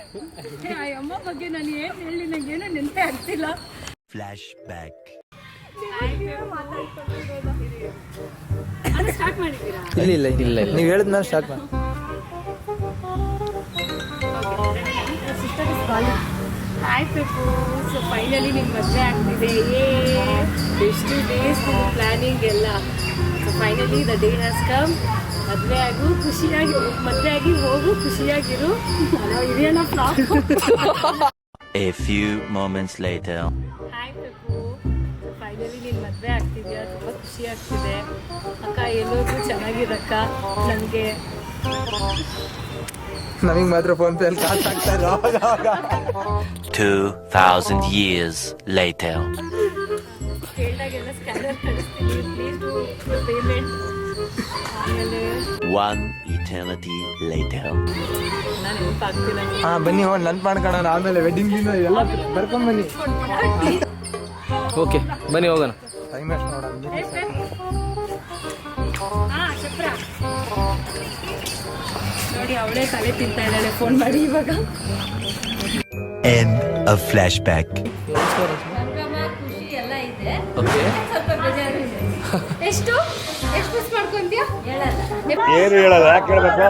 ಆ ಅಮ್ಮ ಬಗ್ಗೆ ನಾನು ಏನು ಹೇಳಿ ನಂಗೇನೋ ನೆನಪೇ ಆಗ್ತಿಲ್ಲ. Flash back. ಸ್ಟಾರ್ಟ್ ಮಾಡಿದ್ದೀರಾ? ಇಲ್ಲ ನೀವು ಹೇಳಿದ್ ನಾನು ಸ್ಟಾರ್ಟ್ ಮಾಡಿ. ಹಾಯ್ ಪೆಪ್ಪು. ಸೊ ಫೈನಲಿ ನಿಮ್ಮ ಮದುವೆ ಆಗ್ತಿದೆ. ಎಷ್ಟು ಡೇಸ್ ಪ್ಲಾನಿಂಗ್ ಎಲ್ಲ. So finally the day has come. ಮದುವೆ ಆಗು, ಖುಷಿಯಾಗಿ ಮದುವೆ ಆಗಿ ಹೋಗು, ಖುಷಿಯಾಗಿರು. ಇದೇನೋ flop. A few moments later. Hi Peppu. So finally ನೀನು ಮದುವೆ ಆಗ್ತಿದ್ಯಾ, ತುಂಬ ಖುಷಿ ಆಗ್ತಿದೆ. ಅಕ್ಕ ಎಲ್ಲೋದ್ರೂ ಚೆನ್ನಾಗಿರಕ್ಕ. ನಮಗೆ ಮಾತ್ರ ಫೋನ್ ಪೇ ಅಲ್ಲಿ ಕಾಸು ಹಾಕ್ತಾರೆ ಅವಾಗ. 2000 years later. ಕೇಳಿದಾಗೆಲ್ಲ ಸ್ಕ್ಯಾನರ್ ಕಳಿಸ್ತೀನಿ, ಪ್ಲೀಸ್ ಡೂ ಪೇಮೆಂಟ್. ಆಮೇಲೆ One eternity later. ನಾನು ನೆನಪಾಗ್ತಿಲ್ಲ. ಬನ್ನಿ ಹೋಗಿ ನೆನ್ಪು ಮಾಡ್ಕೊಳ್ಳೋಣ. ಆಮೇಲೆ ವೆಡ್ಡಿಂಗ್ ದಿನ ಎಲ್ಲ ಬರ್ಕೊಂಬನ್ನಿ. ಓಕೆ ಬನ್ನಿ ಹೋಗೋಣ. ಟೈಮ್ ಎಷ್ಟು ನೋಡೋಣ. ನೋಡಿ ಅವಳೇ ತಲೆ ತಿಂತಾ ಇದ್ದಾಳೆ ಫೋನ್ ಮಾಡಿ ಇವಾಗ. End of flashback. ಖುಷಿ ಎಲ್ಲ ಇದೆ. ಓಕೆ ಸ್ವಲ್ಪ ಬೇಜಾರು ಇದೆ. ಎಷ್ಟು ಮಿಸ್ ಮಾಡ್ಕೊಂತೀಯ? ಏನು ಹೇಳಲ್ಲ, ಯಾಕೆ ಹೇಳ್ಬೇಕು?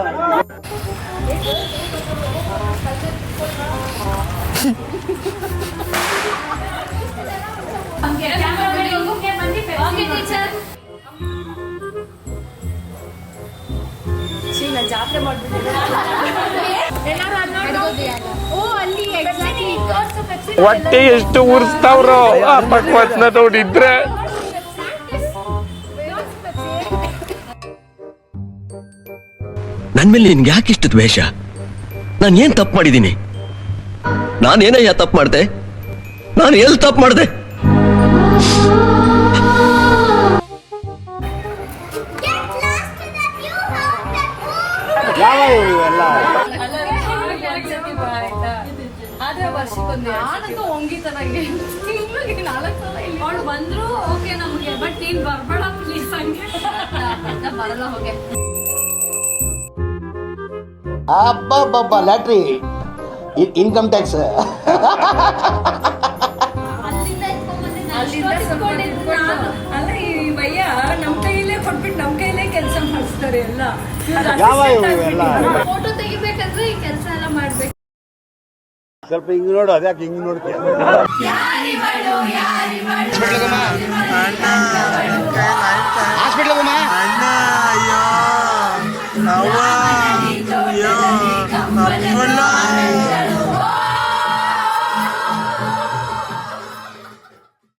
ಜಾತ್ರೆ ಮಾಡ್ಬಿಟ್ಟಿದ್ದೆ. ಹೊಟ್ಟೆ ಎಷ್ಟು ಉರ್ಸ್ತಾವ್ರೋ ಆ ಪಕ್ವತ್ನ ನೋಡಿದ್ರೆ. ನನ್ ಮೇಲೆ ನಿನ್ಗೆ ಯಾಕೆ ಇಷ್ಟು ದ್ವೇಷ? ನಾನು ಏನ್ ತಪ್ಪು ಮಾಡಿದ್ದೀನಿ? ನಾನೇನಯ್ಯ ತಪ್ಪು ಮಾಡ್ದೆ? ನಾನು ಎಲ್ಲಿ ತಪ್ಪು ಮಾಡ್ದೆ? ಯಾವ ಇವೆಲ್ಲ ಆದ್ರೆ ವರ್ಷಕ್ಕೊಂದು ನಾನಂತೂ ಹೊಂಗಿತ ನಂಗೆ. ತಿಂಗಳಿಗೆ 4 ಸಲ ಇಲ್ಲಿ ಅವಳು ಬಂದ್ರು ಓಕೆ ನಮ್ಗೆ, ಬಟ್ ನೀನ್ ಬರ್ಬೇಡ ಪ್ಲೀಸ್. ಹಂಗೆ ಬರಲ್ಲ ಹೋಗೆ. ಅಬ್ಬಬ್ಬಬ್ಬ ಲ್ಯಾಟ್ರಿ ಇನ್ಕಮ್ ಟ್ಯಾಕ್ಸ್ ಅಲ್ಲಿಂದ ಅಲ್ಲ ಈ ಭಯ್ಯ ನಮ್ ಕೈಯಲ್ಲೇ ಕೊಟ್ಬಿಟ್ಟು ನಮ್ ಕೈಯಲ್ಲೇ ಕೆಲಸ ಮಾಡಿಸ್ತಾರೆ ಎಲ್ಲ. ಯಾವ ಇವೆಲ್ಲ ಫೋಟೋ ತೆಗಿಬೇಕಂದ್ರೆ ಈ ಕೆಲಸ ಎಲ್ಲ ಮಾಡ್ಬೇಕು. ಸ್ವಲ್ಪ ಹಿಂಗ್ ನೋಡು, ಅದ್ಯಾಕೆ ಹಿಂಗ್ ನೋಡ್ತೀಯ? ಅಯ್ಯೋ